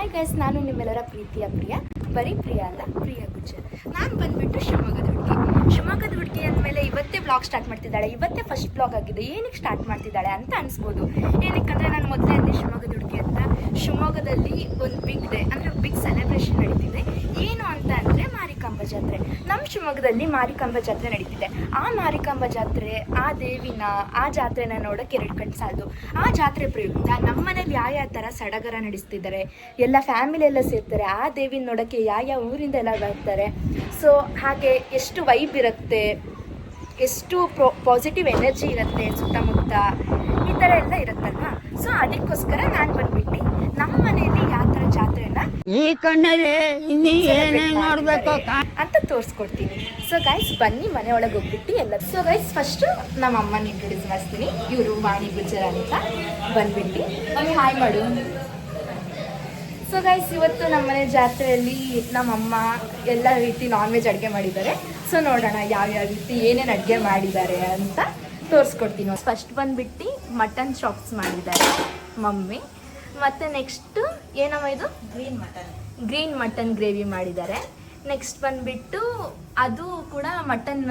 Hi guys, ನಾನು ನಿಮ್ಮೆಲ್ಲರ ಪ್ರೀತಿಯ ಪ್ರಿಯ, ಬರೀ ಪ್ರಿಯ ಅಲ್ಲ, ಪ್ರಿಯ ಗುಜ್ಜರ್. ನಾನು ಬಂದುಬಿಟ್ಟು ಶಿವಮೊಗ್ಗದ ಹುಡುಗಿ ಅಂದಮೇಲೆ ಇವತ್ತೇ ಬ್ಲಾಗ್ ಸ್ಟಾರ್ಟ್ ಮಾಡ್ತಿದ್ದಾಳೆ. ಇವತ್ತೇ ಫಸ್ಟ್ ಬ್ಲಾಗ್ ಆಗಿದೆ. ಏನಕ್ಕೆ ಸ್ಟಾರ್ಟ್ ಮಾಡ್ತಿದ್ದಾಳೆ ಅಂತ ಅನಿಸ್ಬೋದು. ಏನಕ್ಕಂದರೆ ನಾನು ಮೊದಲೇ ಅಂದೆ ಶಿವಮೊಗ್ಗದ ಹುಡುಗಿ ಅಂತ. ಶಿವಮೊಗ್ಗದಲ್ಲಿ ಒಂದು ಬಿಗ್ ಡೇ ಅಂದರೆ ಬಿಗ್ ಸೆಲೆಬ್ರೇಷನ್ ನಡೀತಿದೆ. ಏನು ಅಂತ ಅಂದರೆ ಮಾರಿಕಾಂಬಾ ಜಾತ್ರೆ. ನಮ್ಮ ಶಿವಮೊಗ್ಗದಲ್ಲಿ ಮಾರಿಕಾಂಬಾ ಜಾತ್ರೆ ನಡೀತಿದೆ. ಆ ಮಾರಿಕಾಂಬಾ ಜಾತ್ರೆ, ಆ ದೇವಿನ, ಆ ಜಾತ್ರೆನ ನೋಡೋಕ್ಕೆ 2 ಕಣ್ಣು ಸಾಲದು. ಆ ಜಾತ್ರೆ ಪ್ರಯುಕ್ತ ನಮ್ಮ ಮನೇಲಿ ಯಾವ ಥರ ಸಡಗರ ನಡೆಸ್ತಿದ್ದಾರೆ, ಎಲ್ಲ ಫ್ಯಾಮಿಲಿ ಎಲ್ಲ ಸೇರ್ತಾರೆ. ಆ ದೇವಿನ ನೋಡೋಕ್ಕೆ ಯಾವ ಊರಿಂದ ಎಲ್ಲ ಬರ್ತಾರೆ. ಸೊ ಹಾಗೆ ಎಷ್ಟು ವೈಬ್ ಇರುತ್ತೆ, ಎಷ್ಟು ಪಾಸಿಟಿವ್ ಎನರ್ಜಿ ಇರುತ್ತೆ ಸುತ್ತಮುತ್ತ, ಈ ಥರ ಎಲ್ಲ ಇರುತ್ತಲ್ವಾ. ಸೊ ಅದಕ್ಕೋಸ್ಕರ ನಾನು ಬಂದ್ಬಿಟ್ಟು ನಮ್ಮ ಮನೆಯಲ್ಲಿ ಯಾವ ಥರ ಜಾತ್ರೆನ ಈ ಕಣ್ಣಲ್ಲಿ ಇನ್ನೀ ಏನೇ ನೋಡ್ಬೇಕು ಅಂತ ತೋರಿಸ್ಕೊಡ್ತೀನಿ. ಸೊ ಗೈಸ್ ಬನ್ನಿ ಮನೆ ಒಳಗೆ ಹೋಗ್ಬಿಟ್ಟು ಎಲ್ಲ. ಸೊ ಗೈಸ್ ಫಸ್ಟು ನಮ್ಮ ಅಮ್ಮನ ಇಂಟ್ರೊಡ್ಯೂಸ್ ಮಾಡಿಸ್ತೀನಿ. ಇವರು ವಾಣಿ ಗುಜ್ಜರ್ ಅಂತ. ಬಂದ್ಬಿಟ್ಟು ಅವ್ರು ಹಾಯ್ ಮಾಡು. ಸೊ ಗೈಸ್ ಇವತ್ತು ನಮ್ಮನೆ ಜಾತ್ರೆಯಲ್ಲಿ ನಮ್ಮಮ್ಮ ಎಲ್ಲ ರೀತಿ ನಾನ್ ವೆಜ್ ಅಡುಗೆ ಮಾಡಿದ್ದಾರೆ. ಸೊ ನೋಡೋಣ ಯಾವ್ಯಾವ ರೀತಿ ಏನೇನು ಅಡುಗೆ ಮಾಡಿದ್ದಾರೆ ಅಂತ ತೋರಿಸ್ಕೊಡ್ತೀನಿ. ಫಸ್ಟ್ ಬಂದ್ಬಿಟ್ಟು ಮಟನ್ ಚಾಪ್ಸ್ ಮಾಡಿದ್ದಾರೆ ಮಮ್ಮಿ. ಮತ್ತು ನೆಕ್ಸ್ಟು ಏನಮ್ಮ ಇದು ಗ್ರೀನ್ ಮಟನ್ ಗ್ರೇವಿ ಮಾಡಿದ್ದಾರೆ. ನೆಕ್ಸ್ಟ್ ಬಂದುಬಿಟ್ಟು ಅದು ಕೂಡ ಮಟನ್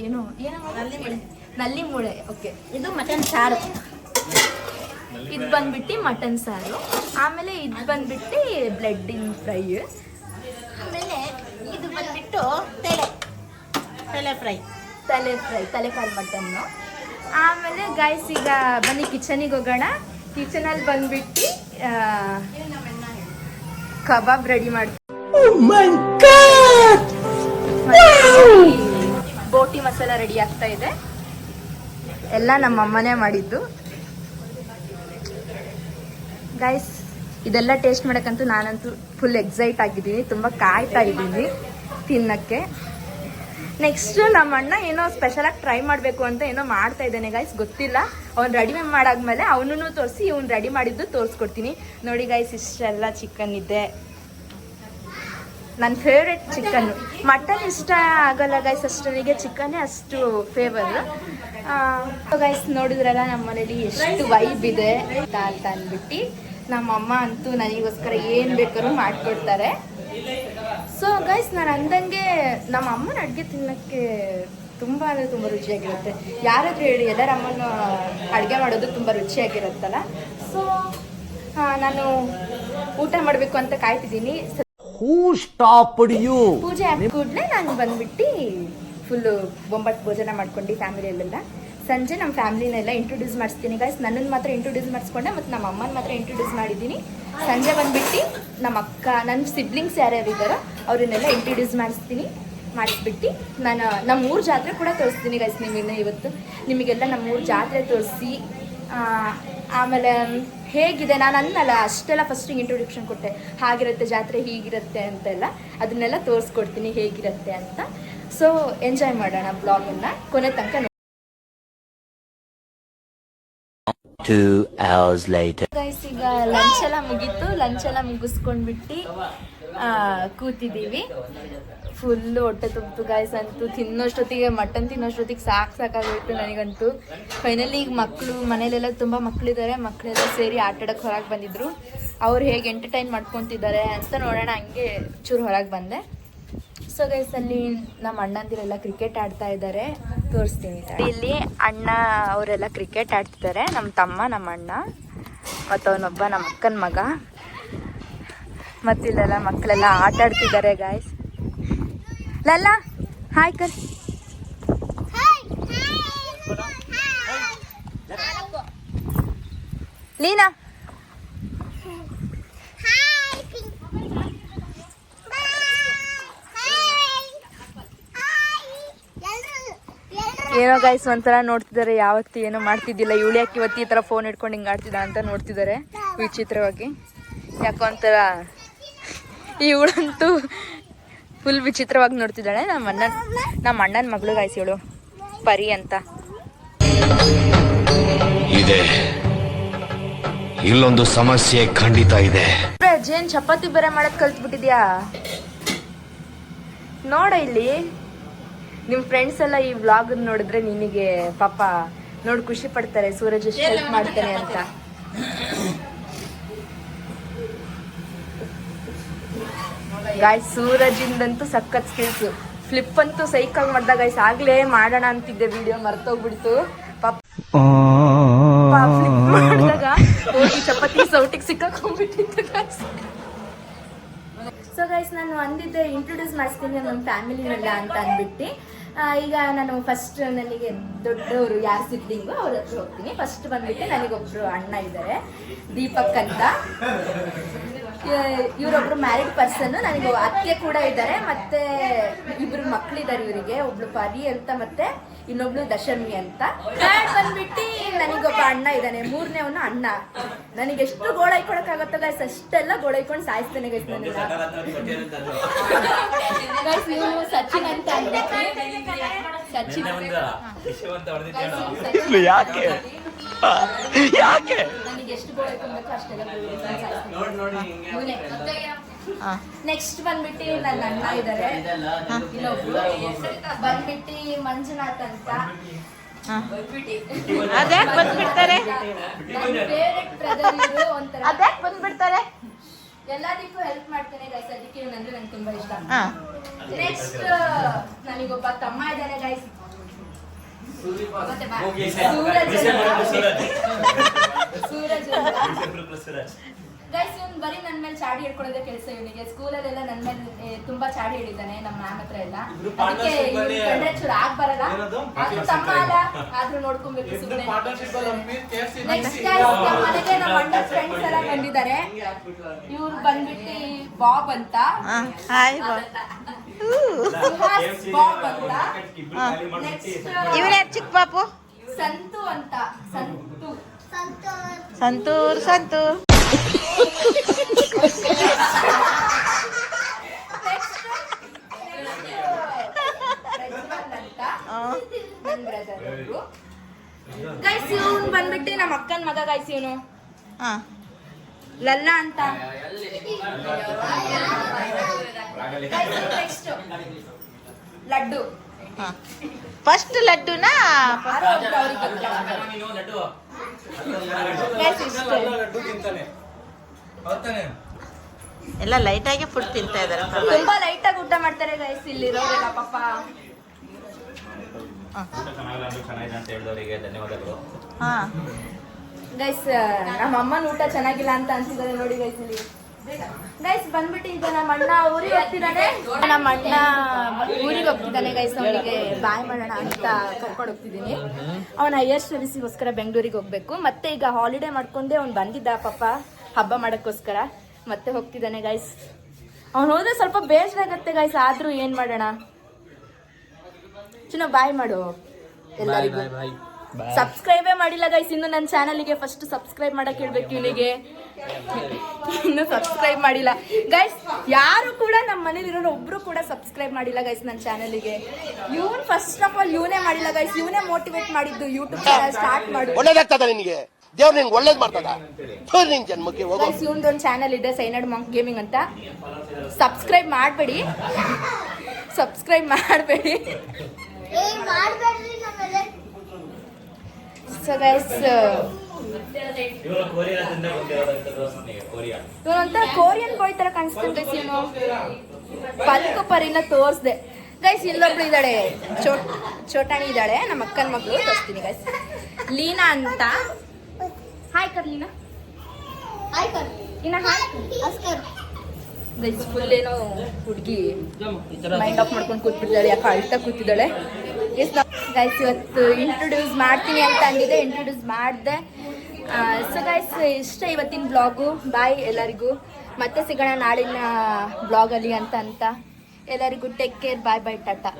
ಏನು ನಲ್ಲಿ ಮೂಳೆ. ಓಕೆ, ಇದು ಮಟನ್ ಸಾರು. ಇದು ಬಂದ್ಬಿಟ್ಟು ಮಟನ್ ಸಾರು. ಆಮೇಲೆ ಇದು ಬಂದ್ಬಿಟ್ಟು ಬ್ಲೆಡ್ಡಿನ ಫ್ರೈ. ಆಮೇಲೆ ಇದು ಬಂದ್ಬಿಟ್ಟು ತಲೆಕಾಲು ಮಟನ್ನು. ಆಮೇಲೆ ಗೈಸ್ ಈಗ ಬನ್ನಿ ಕಿಚನಿಗೆ ಹೋಗೋಣ. ಕಿಚನಲ್ಲಿ ಬಂದ್ಬಿಟ್ಟು ಕಬಾಬ್ ರೆಡಿ ಮಾಡ್ತೀವಿ. ಬೋಟಿ ಮಸಾಲ ರೆಡಿ ಆಗ್ತಾ ಇದೆ. ಎಲ್ಲ ನಮ್ಮ ಅಮ್ಮನೇ ಮಾಡಿದ್ದು. ಗೈಸ್ ಇದೆಲ್ಲ ಟೇಸ್ಟ್ ಮಾಡೋಕ್ಕಂತೂ ನಾನಂತೂ ಫುಲ್ ಎಕ್ಸೈಟ್ ಆಗಿದ್ದೀನಿ. ತುಂಬ ಕಾಯ್ತಾ ಇದ್ದೀನಿ ತಿನ್ನಕ್ಕೆ. ನೆಕ್ಸ್ಟ್ ನಮ್ಮ ಅಣ್ಣ ಏನೋ ಸ್ಪೆಷಲಾಗಿ ಟ್ರೈ ಮಾಡಬೇಕು ಅಂತ ಏನೋ ಮಾಡ್ತಾ ಇದ್ದಾನೆ ಗೈಸ್, ಗೊತ್ತಿಲ್ಲ. ಅವ್ನು ರೆಡಿ ಮಾಡಾದ್ಮೇಲೆ ಅವನೂ ತೋರಿಸಿ ಇವ್ನು ರೆಡಿ ಮಾಡಿದ್ದು ತೋರಿಸ್ಕೊಡ್ತೀನಿ. ನೋಡಿ ಗೈಸ್, ಇಷ್ಟೆಲ್ಲ ಚಿಕನ್ ಇದೆ. ನನ್ನ ಫೇವ್ರೆಟ್ ಚಿಕನ್ನು. ಮಟನ್ ಇಷ್ಟ ಆಗಲ್ಲ ಗೈಸ್ ಅಷ್ಟನಿಗೆ, ಚಿಕನ್ನೇ ಅಷ್ಟು ಫೇವರ್. ಗೈಸ್ ನೋಡಿದ್ರಲ್ಲ ನಮ್ಮ ಮನೇಲಿ ಎಷ್ಟು ವೈಬ್ ಇದೆ ಅಂತ ಅಂದ್ಬಿಟ್ಟು ನಮ್ಮಮ್ಮ ಅಂತೂ ನನಗೋಸ್ಕರ ಏನು ಬೇಕಾದ್ರೂ ಮಾಡಿಕೊಡ್ತಾರೆ. ಸೊ ಗೈಸ್ ನಾನು ಅಂದಂಗೆ ನಮ್ಮ ಅಮ್ಮನ ಅಡುಗೆ ತಿನ್ನೋಕ್ಕೆ ತುಂಬ ಅಂದರೆ ತುಂಬ ರುಚಿಯಾಗಿರುತ್ತೆ. ಯಾರಾದರೂ ಹೇಳಿ, ಎಲ್ಲರ ಅಮ್ಮನ ಅಡುಗೆ ಮಾಡೋದು ತುಂಬ ರುಚಿಯಾಗಿರುತ್ತಲ್ಲ. ಸೊ ನಾನು ಊಟ ಮಾಡಬೇಕು ಅಂತ ಕಾಯ್ತಿದ್ದೀನಿ. ಪೂಜೆ ಆದ ಕೂಡಲೇ ನಾನು ಬಂದ್ಬಿಟ್ಟು ಫುಲ್ಲು ಬೊಂಬಟ್ಟು ಭೋಜನ ಮಾಡ್ಕೊಂಡು ಫ್ಯಾಮಿಲಿಯಲ್ಲೆಲ್ಲ. ಸಂಜೆ ನಮ್ಮ ಫ್ಯಾಮಿಲಿನೆಲ್ಲ ಇಂಟ್ರೊಡ್ಯೂಸ್ ಮಾಡಿಸ್ತೀನಿ ಗೈಸ್. ನನ್ನನ್ನು ಮಾತ್ರ ಇಂಟ್ರೊಡ್ಯೂಸ್ ಮಾಡಿಸ್ಕೊಂಡೆ ಮತ್ತು ನಮ್ಮ ಅಮ್ಮನ ಮಾತ್ರ ಇಂಟ್ರೊಡ್ಯೂಸ್ ಮಾಡಿದ್ದೀನಿ. ಸಂಜೆ ಬಂದುಬಿಟ್ಟು ನಮ್ಮ ಅಕ್ಕ, ನನ್ನ ಸಿಬ್ಲಿಂಗ್ಸ್ ಯಾರ್ಯಾರು ಇದ್ದಾರೋ ಅವರನ್ನೆಲ್ಲ ಇಂಟ್ರೊಡ್ಯೂಸ್ ಮಾಡಿಸ್ಬಿಟ್ಟು ನಾನು ನಮ್ಮ ಜಾತ್ರೆ ಕೂಡ ತೋರಿಸ್ತೀನಿ ಗೈಸ್. ಇವತ್ತು ನಿಮಗೆಲ್ಲ ನಮ್ಮ ಜಾತ್ರೆ ತೋರಿಸಿ, ಆಮೇಲೆ ಹೇಗಿದೆ ನಾನು ಅನ್ನಲ್ಲ ಅಷ್ಟೆಲ್ಲ ಫಸ್ಟಿಗೆ ಇಂಟ್ರೊಡಕ್ಷನ್ ಕೊಟ್ಟೆ, ಹಾಗಿರುತ್ತೆ ಜಾತ್ರೆ, ಹೀಗಿರುತ್ತೆ ಅಂತೆಲ್ಲ ಅದನ್ನೆಲ್ಲ ತೋರಿಸ್ಕೊಡ್ತೀನಿ ಹೇಗಿರುತ್ತೆ ಅಂತ. ಸೊ ಎಂಜಾಯ್ ಮಾಡೋಣ ಬ್ಲಾಗನ್ನು ಕೊನೆ ತನಕ. 2 hours later. ಗೈಸ್ ಈಗ ಲಂಚ್ ಎಲ್ಲ ಮುಗಿಸ್ಕೊಂಡ್ಬಿಟ್ಟು ಕೂತಿದ್ದೀವಿ. ಫುಲ್ಲು ಹೊಟ್ಟೆ ತುಂಬಿತು ಗೈಸ್. ಅಂತೂ ಮಟನ್ ತಿನ್ನೋಷ್ಟೊತ್ತಿಗೆ ಸಾಕಾಗೋಯ್ತು ನನಗಂತೂ. ಫೈನಲಿ ಈಗ ಮಕ್ಕಳು ಮನೇಲೆಲ್ಲ ತುಂಬ ಮಕ್ಕಳಿದ್ದಾರೆ. ಮಕ್ಕಳೆಲ್ಲ ಸೇರಿ ಆಟಾಡೋಕ್ಕೆ ಹೊರಗೆ ಬಂದಿದ್ರು. ಅವ್ರು ಹೇಗೆ ಎಂಟರ್ಟೈನ್ ಮಾಡ್ಕೊತಿದ್ದಾರೆ ಅಂತ ನೋಡೋಣ, ಹಂಗೆ ಚೂರು ಹೊರಗೆ ಬಂದೆ. ಸೊ ಗೈಸ್ ಅಲ್ಲಿ ನಮ್ಮ ಅಣ್ಣಂದಿರೆಲ್ಲ ಕ್ರಿಕೆಟ್ ಆಡ್ತಾ ಇದ್ದಾರೆ, ತೋರಿಸ್ತೀನಿ. ಇಲ್ಲಿ ಅಣ್ಣ ಅವರೆಲ್ಲ ಕ್ರಿಕೆಟ್ ಆಡ್ತಿದ್ದಾರೆ. ನಮ್ಮ ತಮ್ಮ, ನಮ್ಮ ಅಣ್ಣ ಮತ್ತು ಅವನೊಬ್ಬ ನಮ್ಮ ಅಕ್ಕನ ಮಗ. ಮತ್ತಿಲ್ಲೆಲ್ಲ ಮಕ್ಕಳೆಲ್ಲ ಆಟ ಆಡ್ತಿದ್ದಾರೆ ಗಾಯ್ಸ್. ಲಲ್ಲ ಹಾಯ್ ಕರ್. ಲೀನಾ ಏನೋ ಗೈಸ್ ಒಂಥರ ನೋಡ್ತಿದ್ದಾರೆ. ಯಾವತ್ತು ಏನೋ ಮಾಡ್ತಿದ್ದಿಲ್ಲ ಇವಳು, ಯಾಕೆ ಇವತ್ತು ಈ ಥರ ಫೋನ್ ಇಟ್ಕೊಂಡು ಹಿಂಗೆ ಆಡ್ತಿದ್ದ ಅಂತ ನೋಡ್ತಿದ್ದಾರೆ ವಿಚಿತ್ರವಾಗಿ. ಯಾಕೋ ಒಂಥರ ಇವಳಂತೂ ಫುಲ್ ವಿಚಿತ್ರವಾಗಿ ನೋಡ್ತಿದ್ದಾಳೆ. ನಮ್ಮ ಅಣ್ಣನ ಮಗಳು ಗೈಸ್ ಇವಳು, ಪರಿ ಅಂತ. ಇದೆ ಇಲ್ಲೊಂದು ಸಮಸ್ಯೆ ಖಂಡಿತ ಇದೆ. ಜೇನ್ ಚಪಾತಿ ಬೇರೆ ಮಾಡೋದು ಕಲ್ತ್ಬಿಟ್ಟಿದ್ಯಾ ನೋಡ. ಇಲ್ಲಿ ನಿಮ್ಮ ಫ್ರೆಂಡ್ಸ್ ಎಲ್ಲ ಈ ವ್ಲಾಗ್ ನೋಡಿದ್ರೆ ನಿನಗೆ ಪಾಪ ನೋಡಿ ಖುಷಿ ಪಡ್ತಾರೆ, ಸೂರಜ್ ಎಷ್ಟು ಹೆಲ್ಪ್ ಮಾಡ್ತಾನೆ ಅಂತ. ಗಾಯ್ಸ್ ಸೂರಜಿಂದಂತೂ ಸಖತ್ ಸ್ಕಿಲ್ಸ್. ಫ್ಲಿಪ್ ಅಂತೂ ಸೈಕಾಗಿ ಮಾಡ್ದ ಗೈಸ್. ಆಗ್ಲೇ ಮಾಡೋಣ ಅಂತಿದ್ದೆ ವಿಡಿಯೋ, ಮರ್ತೋಗ್ಬಿಡ್ತು ಪಾಪ. ಫ್ಲಿಪ್ ಮಾಡಿದಾಗ ಹೋಗಿ ಚಪಾತಿ ಸೌಟಿಗೆ ಸಿಕ್ಕಾಕೊಂಡ್ಬಿಟ್ಟಿತ್ತು ಗೈಸ್. ಸೊ ಗೈಸ್ ನಾನು ಅಂದಿದ್ದೆ ಇಂಟ್ರೊಡ್ಯೂಸ್ ಮಾಡಿಸ್ತೀನಿ ನಮ್ಮ ಫ್ಯಾಮಿಲಿನೆಲ್ಲ ಅಂತ ಅಂದ್ಬಿಟ್ಟು. ಈಗ ನಾನು ಫಸ್ಟ್ ನನಗೆ ದೊಡ್ಡವರು ಯಾರು ಸಿಬ್ಲಿಂಗು ಅವ್ರ ಹತ್ರ ಹೋಗ್ತೀನಿ. ಫಸ್ಟ್ ಬಂದ್ಬಿಟ್ಟು ನನಗೊಬ್ರು ಅಣ್ಣ ಇದ್ದಾರೆ, ದೀಪಕ್ ಅಂತ. ಇವರೊಬ್ರು ಮ್ಯಾರಿಡ್ ಪರ್ಸನ್. ನನಗೆ ಅತ್ತೆ ಕೂಡ ಇದ್ದಾರೆ, ಮತ್ತೆ ಇಬ್ರು ಮಕ್ಳಿದ್ದಾರೆ ಇವರಿಗೆ. ಒಬ್ಳು ಪರಿ ಅಂತ ಮತ್ತೆ ಇನ್ನೊಬ್ಳು ದಶಮಿ ಅಂತ. ಬಂದ್ಬಿಟ್ಟು ನನಗೊಬ್ಬ ಅಣ್ಣ ಇದ್ದಾನೆ, ಮೂರನೇವನು ಅಣ್ಣ. ನನಗೆ ಎಷ್ಟು ಗೋಳೈಕೊಳಕ್ಕಾಗತ್ತೋ ಗೈಸ್ ಅಷ್ಟೆಲ್ಲ ಗೋಳೈಕೊಂಡು ಸಾಯಿಸ್ತೇನೆ ಗೈಸ್. ನನಗೆ ಗೈಸ್ ಇವನು ಸಚಿನ್ ಅಂತ ಅಂದ್ಬಿಟ್ಟು, ಸಚಿನ್ ನನಗೆ ಎಷ್ಟು ಗೋಳೈಕೊಳ್ಬೇಕು ಅಷ್ಟೆಲ್ಲ ನೆಕ್ಸ್ಟ್ ಬಂದ್ಬಿಟ್ಟು ನನ್ನ ಅಣ್ಣ ಇದ್ದಾರೆ, ಇನ್ನೊಬ್ರು ಬಂದ್ಬಿಟ್ಟು ಮಂಜುನಾಥ್ ಅಂತ. ಅದ್ಯಾಕ್ ಬಂದ್ಬಿಡ್ತಾರೆ ಫೇವ್ರೆಟ್ ಬ್ರದರ್ ಇವರು. ಒಂಥರ ಅದ್ಯಾಕ್ ಬಂದ್ಬಿಡ್ತಾರೆ ಎಲ್ಲದಕ್ಕೂ ಹೆಲ್ಪ್ ಮಾಡ್ತೇನೆ ಗೈಸ್, ಅದಕ್ಕೆ ಇವನಂದ್ರೆ ನಂಗೆ ತುಂಬಾ ಇಷ್ಟ. ನೆಕ್ಸ್ಟ್ ನನಗೊಬ್ಬ ತಮ್ಮ ಇದ್ದಾನೆ ಗೈಸ್, ಸೂರಜ್. ಗೈಸ್ ಇವ್ನು ಬರೀ ನನ್ನ ಮೇಲೆ ಚಾಡಿ ಹೇಳ್ಕೊಳ್ಳೋದೇ ಕೆಲಸ ಇವನಿಗೆ. ಸ್ಕೂಲಲ್ಲೆಲ್ಲ ನನ್ನ ಮೇಲೆ ತುಂಬಾ ಚಾಡಿ ಹೇಳಿದ್ದಾನೆ ನಮ್ಮ ಮ್ಯಾಮ್ ಹತ್ರ ಎಲ್ಲ. ಅದಕ್ಕೆ ಚೂರು ಆಗ್ಬರಲ್ಲ, ಆದ್ರೂ ತಮ್ಮ ಅಲ್ಲ, ಆದ್ರೂ ನೋಡ್ಕೊಬೇಕು ಸುಮ್ಮನೆ. ನೆಕ್ಸ್ಟ್ ಗೈಸ್ ನಮ್ಮ ಮನೆಗೆ ನಮ್ಮ ಅಣ್ಣ ಫ್ರೆಂಡ್ಸ್ ಎಲ್ಲ ಬಂದಿದ್ದಾರೆ. ಇವ್ರು ಬಂದ್ಬಿಟ್ಟು ಬಾಬ್ ಅಂತ, ಹಾಯ್ ಸುಹಾಸ್ ಬಾಬ್ ಅಂತ. ನೆಕ್ಸ್ಟ್ ಇವನೇ ಚಿಕ್ಕ ಪಾಪು ಸಂತು ಅಂತ, ಸಂತೂರ್ ಸಂತೂರ್. ಗೈಸ್ ಇವನು ಬಂದ್ಬಿಟ್ಟು ನಮ್ಮ ಅಕ್ಕನ ಮಗ ಗೈಸ್. ಇವನು ಲಲ್ಲ ಅಂತ. ನೆಕ್ಸ್ಟ್ ಲಡ್ಡು. ಫಸ್ಟ್ ಲಡ್ಡುನಾ ಎಲ್ಲ ಲೈಟ್ ಆಗಿ ಫುಡ್ ತಿಂತಾ ಇದಾರೆ. ತುಂಬಾ ಲೈಟ್ ಆಗಿ ಊಟ ಮಾಡ್ತಾರೆ ಗೈಸ್ ಇಲ್ಲಿರೋರೆಲ್ಲ ಪಾಪ. ಗೈಸ್ ನಮ್ಮ ಅಮ್ಮನ ಊಟ ಚೆನ್ನಾಗಿಲ್ಲ ಅಂತ ಅನ್ಸಿದ್ದಾರೆ ನೋಡಿ ಗೈಸ್ ಇಲ್ಲಿ. ಗೈಸ್ ಬಂದ್ಬಿಟ್ಟು ಈಗ ನಮ್ಮ ಅಣ್ಣ ಊರಿಗೆ ಹೋಗ್ತಿದ್ದಾನೆ. ನಮ್ಮ ಅಣ್ಣ ಊರಿಗೆ ಹೋಗ್ತಿದ್ದಾನೆ ಗೈಸ್. ಅವನಿಗೆ ಬಾಯ್ ಮಾಡೋಣ ಅಂತ ಕರ್ಕೊಂಡು ಹೋಗ್ತಿದ್ದೀನಿ. ಅವನ ಹೈಯರ್ ಸ್ಟಡೀಸಿಗೋಸ್ಕರ ಬೆಂಗಳೂರಿಗೆ ಹೋಗ್ಬೇಕು. ಮತ್ತೆ ಈಗ ಹಾಲಿಡೇ ಮಾಡ್ಕೊಂಡೆ ಅವ್ನು ಬಂದಿದ್ದ ಪಾಪ ಹಬ್ಬ ಮಾಡೋಕ್ಕೋಸ್ಕರ. ಮತ್ತೆ ಹೋಗ್ತಿದ್ದಾನೆ ಗೈಸ್. ಅವ್ನು ಹೋದ್ರೆ ಸ್ವಲ್ಪ ಬೇಜಾರಾಗತ್ತೆ ಗೈಸ್, ಆದ್ರೂ ಏನ್ ಮಾಡೋಣ. ಚಿನ್ನ ಬಾಯ್ ಮಾಡು ಎಲ್ಲರಿಗೂ. ಸಬ್ಸ್ಕ್ರೈಬೇ ಮಾಡಿಲ್ಲ ಗೈಸ್ ಇನ್ನು ನನ್ನ ಚಾನಲ್ಗೆ. ಫಸ್ಟ್ ಸಬ್ಸ್ಕ್ರೈಬ್ ಮಾಡಕ್ ಹೇಳ್ಬೇಕು ಇವನಿಗೆ, ಇನ್ನು ಸಬ್ಸ್ಕ್ರೈಬ್ ಮಾಡಿಲ್ಲ ಗೈಸ್. ಯಾರು ಕೂಡ ನಮ್ಮ ಮನೇಲಿರೋರು ಒಬ್ರು ಕೂಡ ಸಬ್ಸ್ಕ್ರೈಬ್ ಮಾಡಿಲ್ಲ ಗೈಸ್ ನನ್ನ ಚಾನಲ್ಗೆ. ಇವನ್ ಫಸ್ಟ್ ಆಫ್ ಆಲ್ ಇವನೇ ಮಾಡಿಲ್ಲ ಗೈಸ್. ಇವನೇ ಮೋಟಿವೇಟ್ ಮಾಡಿದ್ದು ಯೂಟ್ಯೂಬ್ ಚಾನಲ್ ಸ್ಟಾರ್ಟ್ ಮಾಡು. ಒಳ್ಳೇದಾಗ್ತದ ನಿನಗೆ, ದೇವ್ರು ನಿಂಗೆ ಒಳ್ಳೇದ್ ಮಾಡ್ತದ. ನಿನ್ ಜನ್ಮಕ್ಕೆ ಹೋಗೋ. ಗೈಸ್ ಇವನದೊಂದು ಚಾನಲ್ ಇದೆ, ಸೈನಡ್ ಮಾಂಕ್ ಗೇಮಿಂಗ್ ಅಂತ. ಸಬ್ಸ್ಕ್ರೈಬ್ ಮಾಡಬೇಡಿ, ಸಬ್ಸ್ಕ್ರೈಬ್ ಮಾಡಬೇಡಿ. ಸೊ ಗೈಸ್ ಇವನಂತ ಕೋರಿಯನ್ ಬಾಯ್ ತರ ಕಾಣಿಸ್ತಾನೆ ಗೈಸ್. ಇವನು ಪಲ್ಕ ಪರಿನ ತೋರಿಸ್ದೆ ಗೈಸ್. ಇಲ್ಲೊಬ್ಳು ಇದ್ದಾಳೆ, ಚೋಟಾಣಿ ಇದ್ದಾಳೆ, ನಮ್ಮ ಅಕ್ಕನ ಮಗಳು. ತೋರಿಸ್ತೀನಿ ಗೈಸ್, ಲೀನಾ ಅಂತ. ಹಾಯ್ ಕರ್ ಲೀನಾ. ಹಾಯ್ ಕರ್ ಇನ್ನ. ಹಾಯ್ ಗೈಸ್ ಫುಲ್ ಏನೋ ಹುಡುಗಿ ಮೈಂಡ್ ಆಫ್ ಮಾಡ್ಕೊಂಡು ಕೂತ್ಬಿಟ್ಟಿದ್ದಾಳೆ, ಯಾಕೆ ಅಳ್ತಾ ಕೂತಿದ್ದಾಳೆ. ಗೈಸ್ ಇವತ್ತು ಇಂಟ್ರೊಡ್ಯೂಸ್ ಮಾಡ್ತೀನಿ ಅಂತ ಅಂದಿದ್ದೆ, ಇಂಟ್ರೊಡ್ಯೂಸ್ ಮಾಡಿದೆ. ಸೊ ಗೈಸ್ ಇಷ್ಟ ಇವತ್ತಿನ ಬ್ಲಾಗು. ಬಾಯ್ ಎಲ್ಲರಿಗೂ, ಮತ್ತೆ ಸಿಗೋಣ ನಾಳಿನ ಬ್ಲಾಗಲ್ಲಿ ಅಂತ ಎಲ್ಲರಿಗೂ ಟೇಕ್ ಕೇರ್. ಬಾಯ್ ಬಾಯ್ ಟಾಟಾ.